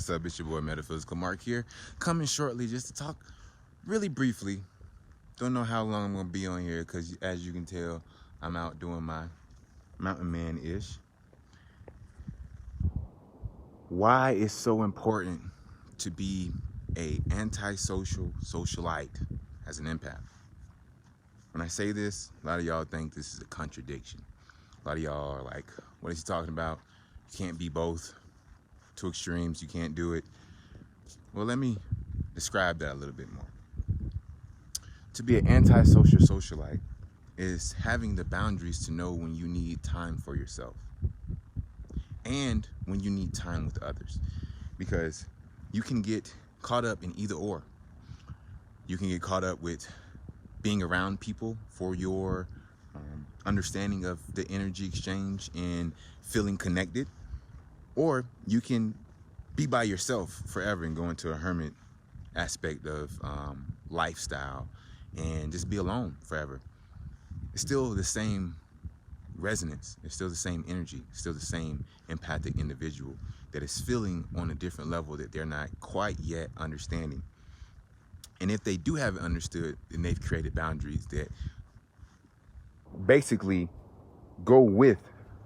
What's up? It's your boy Metaphysical Marc here, coming shortly just to talk really briefly. Don't know how long I'm going to be on here because, as you can tell, I'm out doing my mountain man-ish. Why it's so important to be a antisocial socialite as an empath. When I say this, a lot of y'all think this is a contradiction. A lot of y'all are like, what is he talking about? You can't be both. Two extremes, you can't do it. Well, let me describe that a little bit more. To be an antisocial socialite is having the boundaries to know when you need time for yourself and when you need time with others, because you can get caught up in either or. You can get caught up with being around people for your understanding of the energy exchange and feeling connected, or you can be by yourself forever and go into a hermit aspect of lifestyle and just be alone forever. It's still the same resonance. It's still the same energy. It's still the same empathic individual that is feeling on a different level that they're not quite yet understanding. And if they do have it understood, then they've created boundaries that basically go with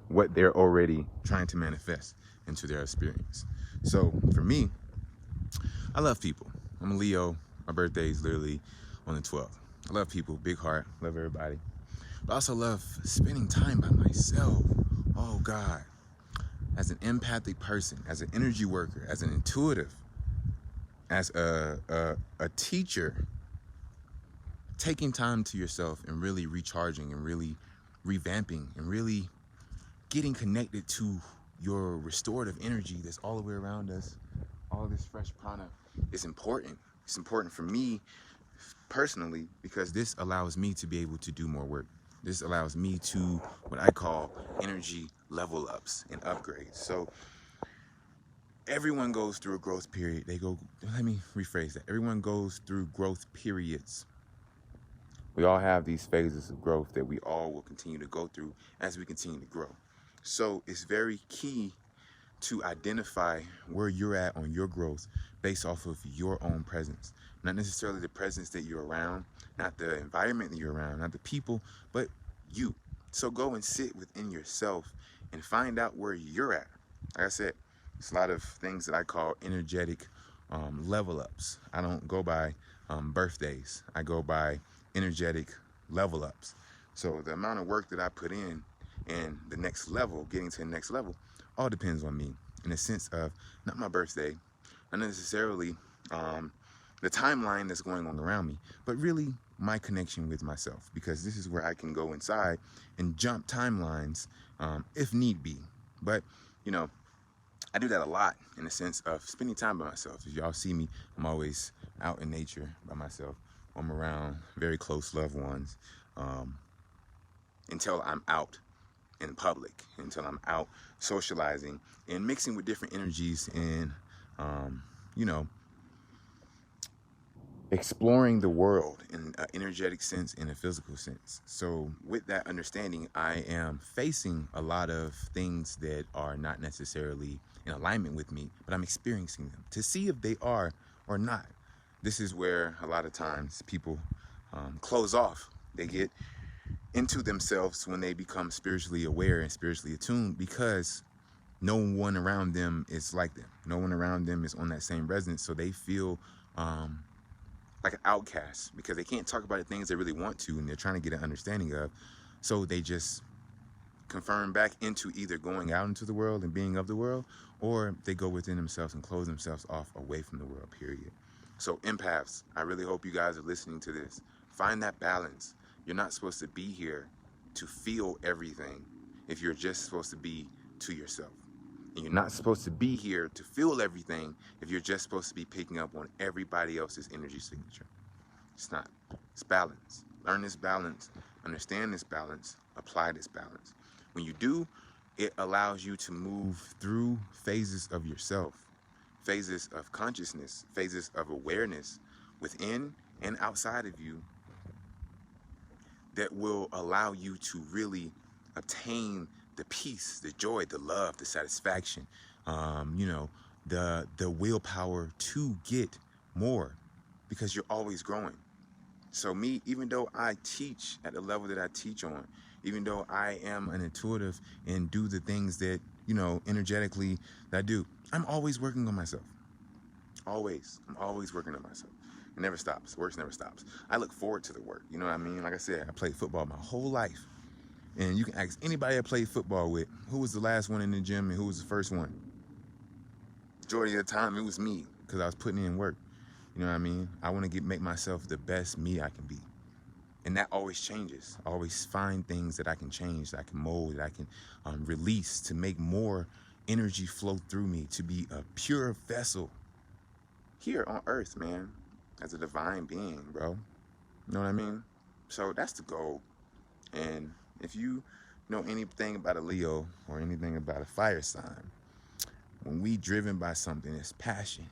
what they're already trying to manifest into their experience. So for me, I love people. I'm a Leo. My birthday is literally on the 12th. I love people, big heart, love everybody. But I also love spending time by myself. Oh God. As an empathic person, as an energy worker, as an intuitive, as a teacher, taking time to yourself and really recharging and really revamping and really getting connected to your restorative energy that's all the way around us, all this fresh prana, is important. It's important for me personally because this allows me to be able to do more work. This allows me to, what I call, energy level ups and upgrades. So everyone goes through a growth period. Let me rephrase that. Everyone goes through growth periods. We all have these phases of growth that we all will continue to go through as we continue to grow. So it's very key to identify where you're at on your growth based off of your own presence. Not necessarily the presence that you're around, not the environment that you're around, not the people, but you. So go and sit within yourself and find out where you're at. Like I said, it's a lot of things that I call energetic level ups. I don't go by birthdays. I go by energetic level ups. So the amount of work that I put in and the next level, getting to the next level, all depends on me in the sense of not my birthday, not necessarily the timeline that's going on around me, but really my connection with myself, because this is where I can go inside and jump timelines if need be. But, you know, I do that a lot in the sense of spending time by myself. If y'all see me, I'm always out in nature by myself. I'm around very close loved ones until I'm out in public, until I'm out socializing and mixing with different energies and, you know, exploring the world in an energetic sense, in a physical sense. So with that understanding, I am facing a lot of things that are not necessarily in alignment with me, but I'm experiencing them to see if they are or not. This is where a lot of times people close off. They get into themselves when they become spiritually aware and spiritually attuned, because no one around them is like them. No one around them is on that same resonance. So they feel like an outcast because they can't talk about the things they really want to and they're trying to get an understanding of. So they just confirm back into either going out into the world and being of the world, or they go within themselves and close themselves off away from the world, period. So empaths, I really hope you guys are listening to this. Find that balance. You're not supposed to be here to feel everything if you're just supposed to be to yourself. And you're not supposed to be here to feel everything if you're just supposed to be picking up on everybody else's energy signature. It's not. It's balance. Learn this balance, understand this balance, apply this balance. When you do, it allows you to move through phases of yourself, phases of consciousness, phases of awareness within and outside of you that will allow you to really obtain the peace, the joy, the love, the satisfaction, the willpower to get more, because you're always growing. So me, even though I teach at the level that I teach on, even though I am an intuitive and do the things that, you know, energetically that I do, I'm always working on myself. Always. I'm always working on myself. It never stops. Work never stops. I look forward to the work. You know what I mean? Like I said, I played football my whole life. And you can ask anybody I played football with, who was the last one in the gym and who was the first one? Majority of the time, it was me, because I was putting in work. You know what I mean? I want to make myself the best me I can be. And that always changes. I always find things that I can change, that I can mold, that I can release to make more energy flow through me, to be a pure vessel here on earth, man, as a divine being, bro. You know what I mean? So that's the goal. And if you know anything about a Leo or anything about a fire sign, when we driven by something, it's passion.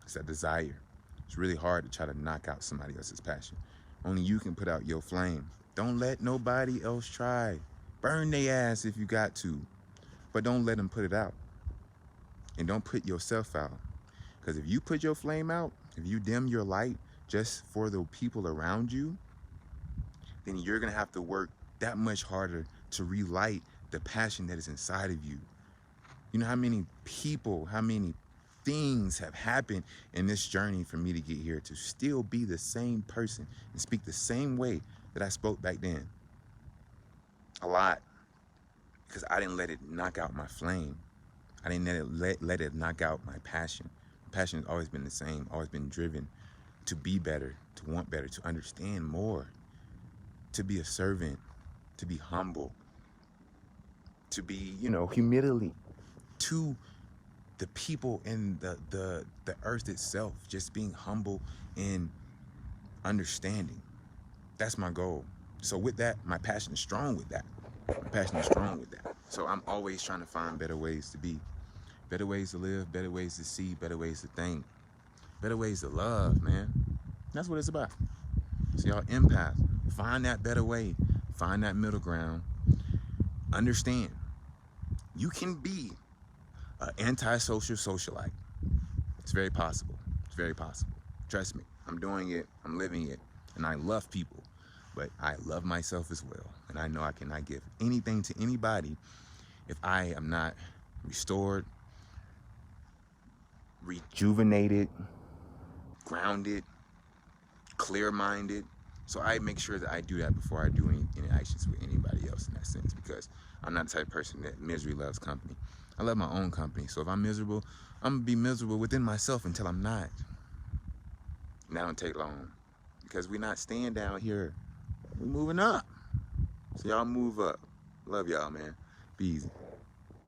It's a desire. It's really hard to try to knock out somebody else's passion. Only you can put out your flame. Don't let nobody else try. Burn their ass if you got to, but don't let them put it out. And don't put yourself out. Because if you put your flame out, if you dim your light just for the people around you, then you're going to have to work that much harder to relight the passion that is inside of you. You know how many people, how many things have happened in this journey for me to get here, to still be the same person and speak the same way that I spoke back then? A lot. Because I didn't let it knock out my flame. I didn't let it knock out my passion. My passion has always been the same, always been driven to be better, to want better, to understand more, to be a servant, to be humble, to be, you know, humility to the people in the earth itself, just being humble and understanding. That's my goal. So with that, my passion is strong with that. My passion is strong with that. So I'm always trying to find better ways to be, better ways to live, better ways to see, better ways to think, better ways to love, man. That's what it's about. So y'all empaths, find that better way, find that middle ground. Understand, you can be an antisocial socialite. It's very possible. It's very possible. Trust me. I'm doing it. I'm living it. And I love people. But I love myself as well. And I know I cannot give anything to anybody if I am not restored, rejuvenated, grounded, clear-minded. So I make sure that I do that before I do any actions with anybody else in that sense, because I'm not the type of person that misery loves company. I love my own company. So if I'm miserable, I'm going to be miserable within myself until I'm not. And that don't take long, because we're not staying down here. We're moving up. So y'all move up. Love y'all, man. Be easy.